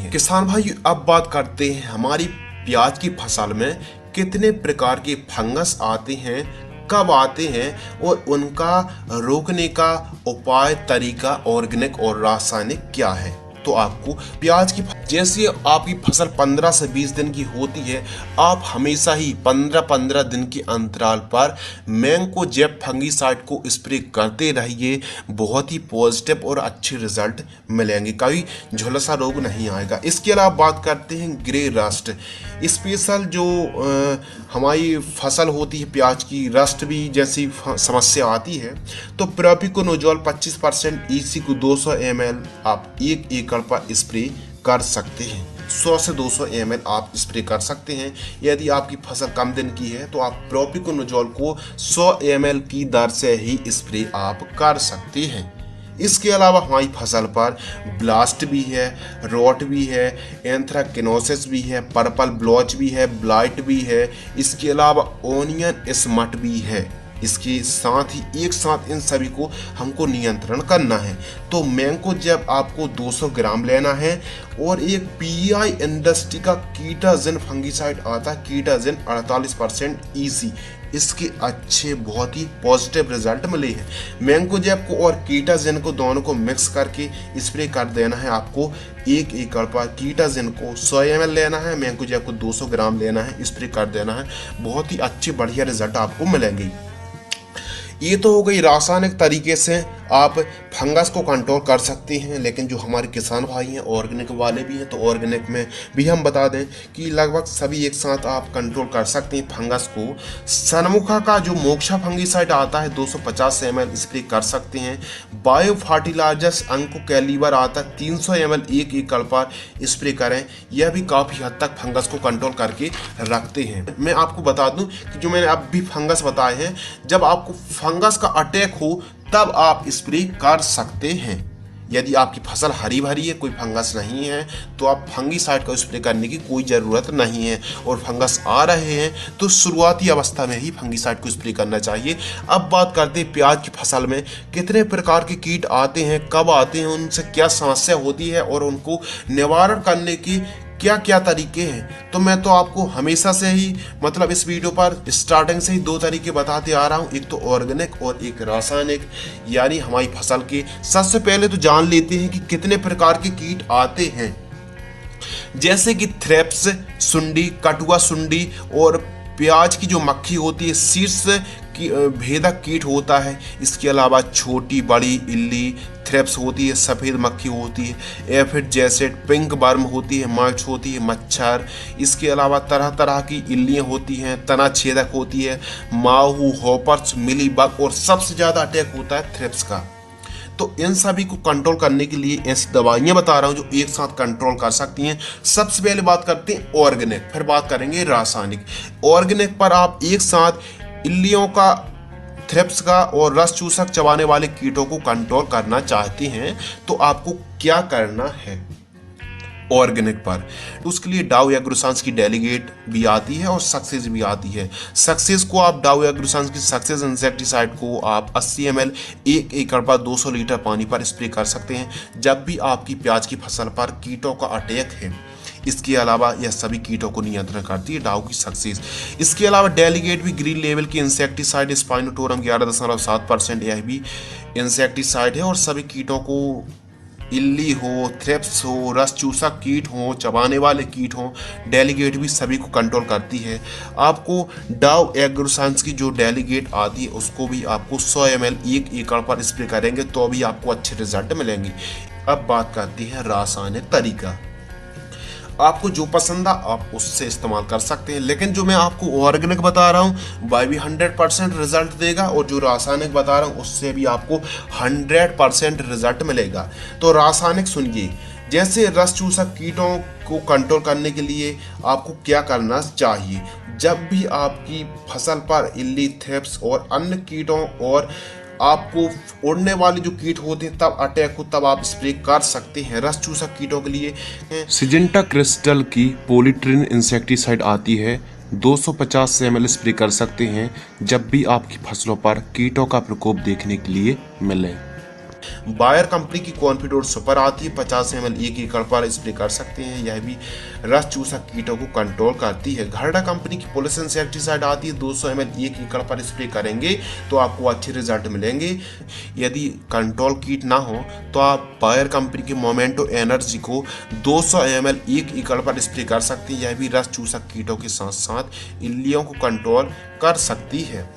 किसान भाई, अब बात करते हैं हमारी प्याज की फसल में कितने प्रकार के फंगस आते हैं, कब आते हैं और उनका रोकने का उपाय, तरीका ऑर्गेनिक और रासायनिक क्या है। तो आपको प्याज की जैसे आपकी फसल 15 से 20 दिन की होती है, आप हमेशा ही 15-15 दिन के अंतराल पर मैंकोजेब फंगीसाइड को स्प्रे करते रहिए। बहुत ही पॉजिटिव और अच्छे रिजल्ट मिलेंगे, कभी झुलसा रोग नहीं आएगा। इसके अलावा बात करते हैं ग्रे रस्ट। स्पेशल जो हमारी फसल होती है प्याज की, रस्ट भी जैसी समस्या आती है, तो प्रोपिकोनोजोल 25% EC को 200 ml आप 1 एकड़ पर स्प्रे कर सकते हैं। 100 से 200 ml आप स्प्रे कर सकते हैं। यदि आपकी फसल कम दिन की है तो आप प्रोपिकोनोजोल को 100 ml की दर से ही स्प्रे आप कर सकते हैं। इसके अलावा हमारी फसल पर ब्लास्ट भी है, रॉट भी है, एंथ्राकिनोसिस भी है, पर्पल ब्लॉच भी है, ब्लाइट भी है। इसके अलावा ओनियन स्मट भी है। इसके साथ ही एक साथ इन सभी को हमको नियंत्रण करना है। तो मैंकोजेब आपको 200 ग्राम लेना है और एक PI इंडस्ट्री का कीटाजिन फंगीसाइड आता है, कीटाजिन 48% EC। इसके अच्छे बहुत ही पॉजिटिव रिजल्ट मिले हैं। मैंकोजेब को और कीटाजिन को दोनों को मिक्स करके स्प्रे कर देना है आपको। 1 एकड़ पर कीटाजिन को 100 ml लेना है, मैंकोजेब को 200 ग्राम लेना है, स्प्रे कर देना है। बहुत ही अच्छे बढ़िया रिजल्ट आपको मिलेंगे। ये तो हो गई रासायनिक तरीके से आप फंगस को कंट्रोल कर सकते हैं, लेकिन जो हमारे किसान भाई हैं ऑर्गेनिक वाले भी हैं, तो ऑर्गेनिक में भी हम बता दें कि लगभग सभी एक साथ आप कंट्रोल कर सकते हैं फंगस को। सनमुखा का जो मोक्षा फंगीसाइड आता है 250 ml स्प्रे कर सकते हैं। बायो फर्टिलाइजर्स अंको कैलिबर आता है 300 ml 1 एकड़ पर स्प्रे करें। यह भी काफ़ी हद तक फंगस को कंट्रोल करके रखते हैं। मैं आपको बता दूं कि जो मैंने अब भी फंगस बताए हैं, जब आपको फंगस का अटैक हो तब आप स्प्रे कर सकते हैं। यदि आपकी फसल हरी भरी है, कोई फंगस नहीं है, तो आप फंगीसाइड का स्प्रे करने की कोई ज़रूरत नहीं है। और फंगस आ रहे हैं तो शुरुआती अवस्था में ही फंगीसाइड को स्प्रे करना चाहिए। अब बात करते हैं प्याज की फसल में कितने प्रकार के कीट आते हैं, कब आते हैं, उनसे क्या समस्या होती है और उनको निवारण करने की क्या क्या तरीके हैं। तो मैं तो आपको हमेशा से ही मतलब इस वीडियो पर स्टार्टिंग से ही 2 तरीके बताते आ रहा हूँ, एक तो ऑर्गेनिक और एक रासायनिक, यानी हमारी फसल के। सबसे पहले तो जान लेते हैं कि कितने प्रकार के कीट आते हैं, जैसे कि थ्रिप्स, सुंडी, कटुआ सुंडी और प्याज की जो मक्खी होती है, शीर्ष की भेदक कीट होता है। इसके अलावा छोटी बड़ी इल्ली, थ्रिप्स होती है, सफ़ेद मक्खी होती है, एफिड जैसेट, पिंक वर्म होती है, माइट्स होती है, मच्छर। इसके अलावा तरह तरह की इल्लियाँ होती हैं, तना छेदक होती है, माहू, हॉपर्स, मिलीबग और सबसे ज़्यादा अटैक होता है थ्रिप्स का। तो इन सभी को कंट्रोल करने के लिए ऐसी दवाइयाँ बता रहा हूँ जो एक साथ कंट्रोल कर सकती हैं। सबसे पहले बात करते हैं ऑर्गेनिक, फिर बात करेंगे रासायनिक। ऑर्गेनिक पर आप एक साथ इल्लियों का, थ्रिप्स का और रस चूसक चबाने वाले कीटों को कंट्रोल करना चाहते हैं तो आपको क्या करना है ऑर्गेनिक पर। उसके लिए डाउ एग्रोसांस की डेलीगेट भी आती है और सक्सेस भी आती है। सक्सेस को आप डाउ एग्रोसांस की सक्सेस इंसेक्टिसाइड को आप 80 ml 1 एकड़ पर 200 लीटर पानी पर स्प्रे कर सकते हैं जब भी आपकी प्याज की फसल पर कीटों का अटैक है। इसके अलावा यह सभी कीटों को नियंत्रण करती है डाउ की सक्सेस। इसके अलावा डेलीगेट भी ग्रीन लेवल की इंसेक्टिसाइड स्पाइनोटोरम 11.7%, यह भी इंसेक्टिसाइड है और सभी कीटों को, इल्ली हो, थ्रिप्स हो, रस चूसक कीट हो, चबाने वाले कीट हो, डेलीगेट भी सभी को कंट्रोल करती है। आपको डाउ एग्रोसांस की जो डेलीगेट आती है उसको भी आपको 100 ml 1 एकड़ पर स्प्रे करेंगे तो भी आपको अच्छे रिजल्ट मिलेंगे। अब बात करती है रासायनिक तरीका। आपको जो पसंद आ आप उससे इस्तेमाल कर सकते हैं, लेकिन जो मैं आपको ऑर्गेनिक बता रहा हूँ वह भी 100% रिजल्ट देगा और जो रासायनिक बता रहा हूँ उससे भी आपको 100% रिजल्ट मिलेगा। तो रासायनिक सुनिए, जैसे रस चूसक कीटों को कंट्रोल करने के लिए आपको क्या करना चाहिए। जब भी आपकी फसल पर इल्ली, थ्रिप्स और अन्य कीटों और आपको उड़ने वाले जो कीट होते हैं तब अटैक हो, तब आप स्प्रे कर सकते हैं। रस चूसक कीटों के लिए सिजेंटा क्रिस्टल की पॉलीट्रिन इंसेक्टिसाइड आती है, 250 ml स्प्रे कर सकते हैं जब भी आपकी फसलों पर कीटों का प्रकोप देखने के लिए मिले। बायर कंपनी की कॉन्फिडोर सुपर आती है, 50 ml 1 एकड़ पर स्प्रे कर सकते हैं। यह भी रस चूसक कीटों को कंट्रोल करती है। घरडा कंपनी की पुलिस इंसेक्टिसाइड आती है, 200 ml 1 एकड़ पर स्प्रे करेंगे तो आपको अच्छे रिजल्ट मिलेंगे। यदि कंट्रोल कीट ना हो तो आप बायर कंपनी के मोमेंटो एनर्जी को 200 ml 1 एकड़ पर स्प्रे कर सकते हैं। यह भी रस चूसक कीटों के साथ साथ इल्लियों को कंट्रोल कर सकती है।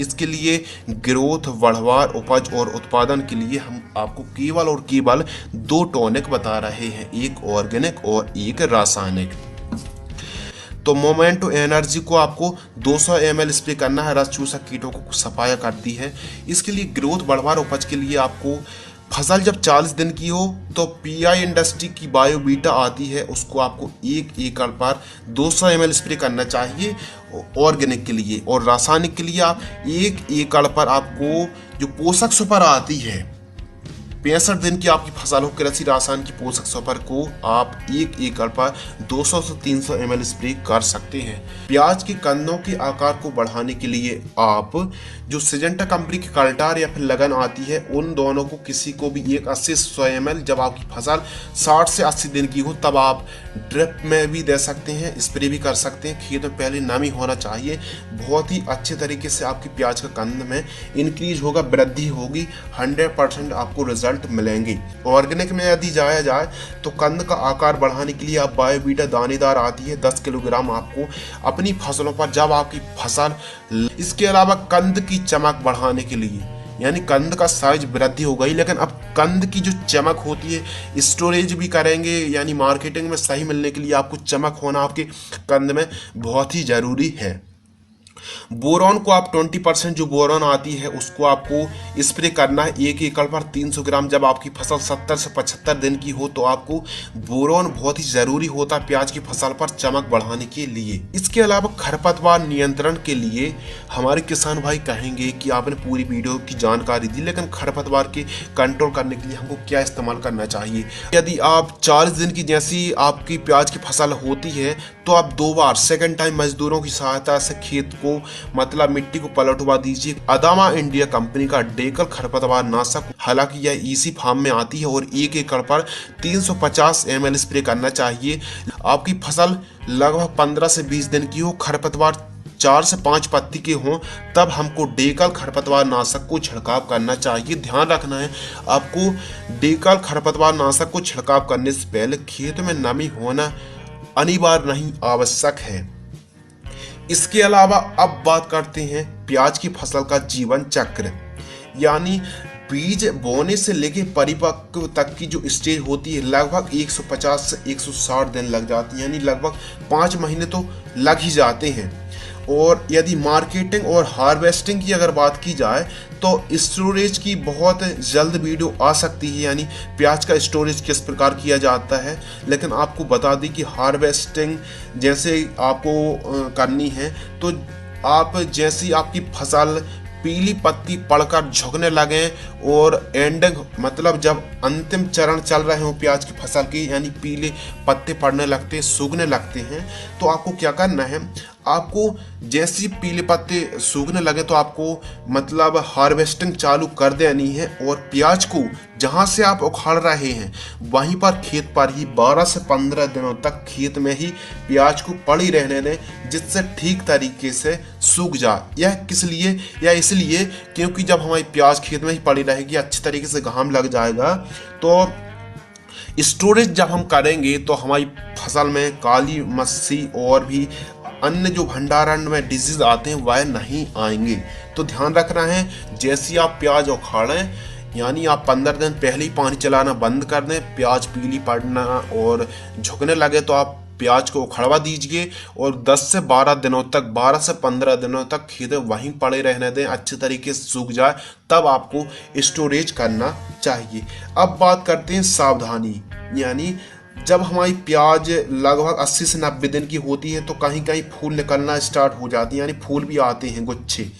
इसके लिए ग्रोथ, बढ़वार, उपज और उत्पादन के लिए हम आपको केवल और केवल 2 टॉनिक बता रहे हैं, एक ऑर्गेनिक और एक रासायनिक। तो मोमेंटो एनर्जी को आपको 200 ml स्प्रे करना है, रस चूसक कीटों को सफाया करती है। इसके लिए ग्रोथ, बढ़वार, उपज के लिए आपको फसल जब 40 दिन की हो तो पीआई इंडस्ट्री की बायोबीटा आती है, उसको आपको 1 एकड़ पर 200 ml स्प्रे करना चाहिए ऑर्गेनिक के लिए। और रासायनिक के लिए आप 1 एकड़ पर आपको जो पोषक सुपर आती है, 65 दिन की आपकी फसल हो, कृषि रासायन की पोषक सुपर को आप 1 एकड़ पर 200 से 300 ml स्प्रे कर सकते हैं। प्याज के कंदों के आकार को बढ़ाने के लिए आप जो सिजेंटा कंपनी की कल्टार या फिर लगन आती है, उन दोनों को किसी को भी 80 से 100 ml जब आपकी फसल 60 से 80 दिन की हो तब आप ड्रिप में भी दे सकते हैं, स्प्रे भी कर सकते हैं। खेत में पहले नमी होना चाहिए। बहुत ही अच्छे तरीके से आपकी प्याज का कंद में इंक्रीज होगा, वृद्धि होगी, 100% आपको रिजल्ट मिलेंगे। ऑर्गेनिक में यदि जाया जाए तो कंद का आकार बढ़ाने के लिए आप बायोबीटा दानेदार आती है, 10 किलोग्राम आपको अपनी फसलों पर जब आपकी फसल। इसके अलावा कंद की चमक बढ़ाने के लिए, यानी कंद का साइज वृद्धि हो गई, लेकिन अब कंद की जो चमक होती है स्टोरेज भी करेंगे, यानी मार्केटिंग में सही मिलने के लिए आपको चमक होना आपके कंद में बहुत ही ज़रूरी है। बोरॉन को आप 20% जो बोरॉन आती है उसको आपको स्प्रे करना है 1 एकड़ पर 300 ग्राम जब आपकी फसल 70 से 75 दिन की हो तो आपको बोरॉन बहुत ही ज़रूरी होता है प्याज की फसल पर चमक बढ़ाने के लिए। इसके अलावा खरपतवार नियंत्रण के लिए हमारे किसान भाई कहेंगे कि आपने पूरी वीडियो की जानकारी दी, लेकिन खरपतवार के कंट्रोल करने के लिए हमको क्या इस्तेमाल करना चाहिए। यदि आप 40 दिन की जैसी आपकी प्याज की फसल होती है तो आप 2 बार सेकेंड टाइम मजदूरों की सहायता से खेत को मतलब मिट्टी को पलटवा दीजिए। अदामा इंडिया कंपनी का डेकल खरपतवार नाशक, हालांकि यह इसी फार्म में आती है और 1 एकड़ पर 350 ml स्प्रे करना चाहिए। आपकी फसल लगभग 15 से 20 दिन की हो, खरपतवार 4 से 5 पत्ती के हों, तब हमको डेकल खरपतवार नाशक को छिड़काव करना चाहिए। ध्यान रखना है आपको डेकल खरपतवार नाशक को छिड़काव करने से पहले खेत में नमी होना अनिवार्य नहीं, आवश्यक है। इसके अलावा अब बात करते हैं प्याज की फसल का जीवन चक्र, यानी बीज बोने से लेके परिपक्व तक की जो स्टेज होती है लगभग 150 से 160 दिन लग जाती है, यानी लगभग 5 महीने तो लग ही जाते हैं। और यदि मार्केटिंग और हार्वेस्टिंग की अगर बात की जाए तो स्टोरेज की बहुत जल्द वीडियो आ सकती है, यानी प्याज का स्टोरेज किस प्रकार किया जाता है। लेकिन आपको बता दें कि हार्वेस्टिंग जैसे आपको करनी है तो आप जैसी आपकी फसल पीली पत्ती पड़कर झुकने लगे और एंडिंग मतलब जब अंतिम चरण चल रहे हो प्याज की फसल की, यानी पीले पत्ते पड़ने लगते, सूखने लगते हैं, तो आपको क्या करना है, आपको जैसी पीले पत्ते सूखने लगे तो आपको मतलब हार्वेस्टिंग चालू कर देनी है और प्याज को जहां से आप उखाड़ रहे हैं वहीं पर खेत पर ही 12 से 15 दिनों तक खेत में ही प्याज को पड़ी रहने दें, जिससे ठीक तरीके से सूख जाए। यह किस लिए? या इसलिए क्योंकि जब हमारी प्याज खेत में ही पड़ी रहेगी, अच्छी तरीके से घाम लग जाएगा, तो स्टोरेज जब हम करेंगे तो हमारी फसल में काली मस्सी और भी अन्य जो भंडारण में डिजीज आते हैं वह नहीं आएंगे। तो ध्यान रखना है, जैसी आप प्याज उखाड़ें यानी आप 15 दिन पहले ही पानी चलाना बंद कर दें, प्याज पीली पड़ना और झुकने लगे तो आप प्याज को उखड़वा दीजिए और 10 से 12 दिनों तक, 12 से 15 दिनों तक खेत वहीं पड़े रहने दें, अच्छे तरीके से सूख जाए, तब आपको स्टोरेज करना चाहिए। अब बात करते हैं सावधानी, यानी जब हमारी प्याज लगभग 80 से 90 दिन की होती है तो कहीं कहीं फूल निकलना स्टार्ट हो जाती है, यानी फूल भी आते हैं गुच्छे।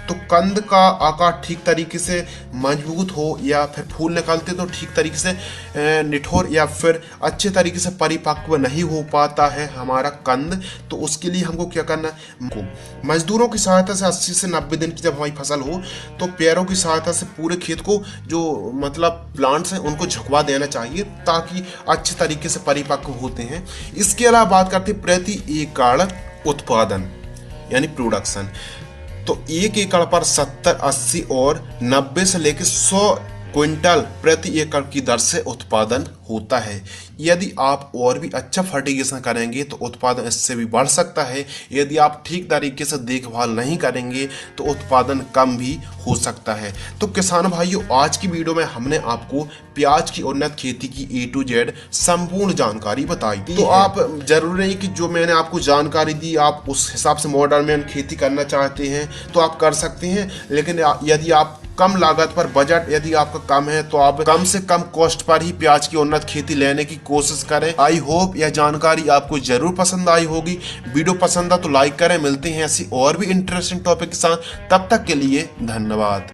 तो कंद का आकार ठीक तरीके से मजबूत हो या फिर फूल निकलते तो ठीक तरीके से निठोर या फिर अच्छे तरीके से परिपक्व नहीं हो पाता है हमारा कंद, तो उसके लिए हमको क्या करना है, मजदूरों की सहायता से 80 से 90 दिन की जब हमारी फसल हो तो पैरों की सहायता से पूरे खेत को जो मतलब प्लांट्स हैं उनको झुकवा देना चाहिए ताकि अच्छे तरीके से परिपक्व होते हैं। इसके अलावा बात करते हैं प्रति एकड़ उत्पादन यानी प्रोडक्शन, तो 1 एकड़ पर 70, 80 और 90 से लेकर 100 क्विंटल प्रति एकड़ की दर से उत्पादन होता है। यदि आप और भी अच्छा फर्टिगेशन करेंगे तो उत्पादन इससे भी बढ़ सकता है। यदि आप ठीक तरीके से देखभाल नहीं करेंगे तो उत्पादन कम भी हो सकता है। तो किसान भाइयों, आज की वीडियो में हमने आपको प्याज की उन्नत खेती की A to Z संपूर्ण जानकारी बताई थी। तो आप जरूरी नहीं कि जो मैंने आपको जानकारी दी आप उस हिसाब से मॉडर्न में खेती करना चाहते हैं तो आप कर सकते हैं, लेकिन यदि आप कम लागत पर बजट यदि आपका कम है तो आप कम से कम कॉस्ट पर ही प्याज की उन्नत खेती लेने की कोशिश करें। आई होप यह जानकारी आपको जरूर पसंद आई होगी। वीडियो पसंद आ तो लाइक करें। मिलते हैं ऐसी और भी इंटरेस्टिंग टॉपिक के साथ, तब तक के लिए धन्यवाद।